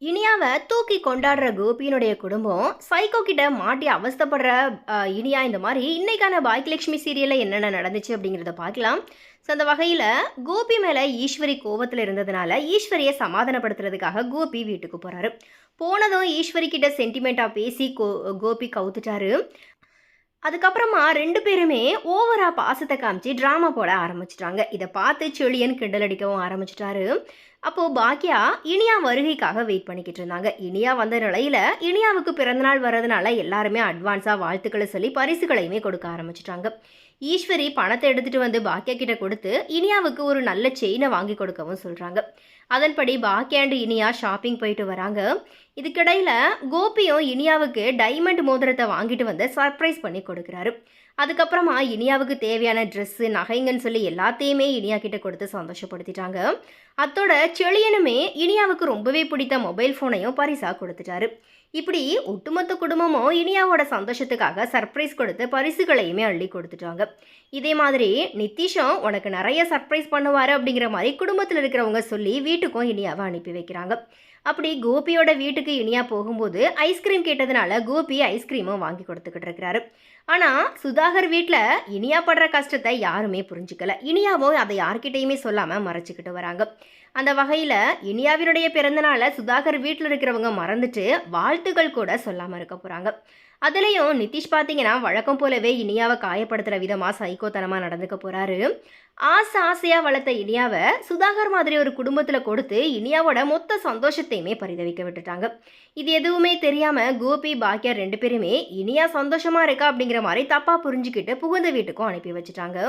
இனியாவை தூக்கி கொண்டாடுற கோபியினுடைய குடும்பம் சைக்கோ கிட்ட மாட்டி அவஸ்தைப்படுற இனியா இந்த மாதிரி இன்னைக்கான பாக்கியலட்சுமி சீரியலில் என்னென்ன நடந்துச்சு அப்படிங்கிறத பார்க்கலாம். ஸோ அந்த வகையில் கோபி மேலே ஈஸ்வரி கோவத்தில் இருந்ததுனால ஈஸ்வரியை சமாதானப்படுத்துறதுக்காக கோபி வீட்டுக்கு போகிறாரு. போனதும் ஈஸ்வரி கிட்ட சென்டிமெண்ட்டாக பேசி கோபி கவுத்துட்டாரு. அதுக்கப்புறமா ரெண்டு பேருமே ஓவரா பாசத்தை காமிச்சு ட்ராமா போட ஆரம்பிச்சிட்டாங்க. இதை பார்த்து செழியன் கிண்டல் அடிக்கவும் ஆரம்பிச்சிட்டாரு. அப்போது பாக்கியா இனியா வருகைக்காக வெயிட் பண்ணிக்கிட்டு இருந்தாங்க. இனியா வந்த நிலையில் இனியாவுக்கு பிறந்தநாள் வர்றதுனால எல்லாருமே அட்வான்ஸாக வாழ்த்துக்களை சொல்லி பரிசுகளையுமே கொடுக்க ஆரம்பிச்சிட்டாங்க. ஈஸ்வரி பணத்தை எடுத்துகிட்டு வந்து பாக்கியா கிட்ட கொடுத்து இனியாவுக்கு ஒரு நல்ல செயினை வாங்கி கொடுக்கவும் சொல்கிறாங்க. அதன்படி பாக்கியா அண்ட் இனியா ஷாப்பிங் போயிட்டு வராங்க. இதுக்கிடையில் கோபியும் இனியாவுக்கு டைமண்ட் மோதிரத்தை வாங்கிட்டு வந்து சர்ப்ரைஸ் பண்ணி கொடுக்குறாரு. அதுக்கப்புறமா இனியாவுக்கு தேவையான ட்ரெஸ்ஸு நகைங்கன்னு சொல்லி எல்லாத்தையுமே இனியா கிட்ட கொடுத்து சந்தோஷப்படுத்திட்டாங்க. அத்தோட செழியனுமே இனியாவுக்கு ரொம்பவே பிடித்த மொபைல் ஃபோனையும் பரிசாக கொடுத்துட்டாரு. இப்படி ஒட்டுமொத்த குடும்பமும் இனியாவோட சந்தோஷத்துக்காக சர்ப்ரைஸ் கொடுத்து பரிசுகளையுமே அள்ளி கொடுத்துட்டாங்க. இதே மாதிரி நிதிஷும் உனக்கு நிறைய சர்ப்ரைஸ் பண்ணுவார் அப்படிங்கிற மாதிரி குடும்பத்தில் இருக்கிறவங்க சொல்லி வீட்டுக்கும் இனியாவை அனுப்பி வைக்கிறாங்க. அப்படி கோபியோட வீட்டுக்கு இனியா போகும்போது ஐஸ்கிரீம் கேட்டதுனால கோபி ஐஸ்கிரீமும் வாங்கி கொடுத்துக்கிட்டு இருக்கிறாரு. ஆனால் சுதாகர் வீட்டில் இனியா படுற கஷ்டத்தை யாருமே புரிஞ்சுக்கல. இனியாவும் அதை யார்கிட்டையுமே சொல்லாமல் மறைச்சிக்கிட்டு வராங்க. அந்த வகையில் இனியாவினுடைய பிறந்தநாளை சுதாகர் வீட்டில் இருக்கிறவங்க மறந்துட்டு வாழ்த்துக்கள் கூட சொல்லாமல் இருக்க போகிறாங்க. அதுலேயும் நிதிஷ் பார்த்தீங்கன்னா வழக்கம் போலவே இனியாவை காயப்படுத்துகிற விதமாக சைக்கோத்தனமாக நடந்துக்க போகிறாரு. ஆசையாக வளர்த்த இனியாவை சுதாகர் மாதிரி ஒரு குடும்பத்தில் கொடுத்து இனியாவோட மொத்த சந்தோஷத்தையுமே பரிதவிக்க விட்டுட்டாங்க. இது எதுவுமே தெரியாமல் கோபி பாக்கியா ரெண்டு பேருமே இனியா சந்தோஷமாக இருக்கா அப்படிங்கிற மாதிரி தப்பாக புரிஞ்சுக்கிட்டு புகுந்த வீட்டுக்கும் அனுப்பி வச்சுட்டாங்க.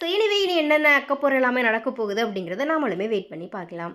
ஸோ இனி என்னென்ன அக்கப்போர் எல்லாமே நடக்க போகுது அப்படிங்கிறத நாமளுமே வெயிட் பண்ணி பார்க்கலாம்.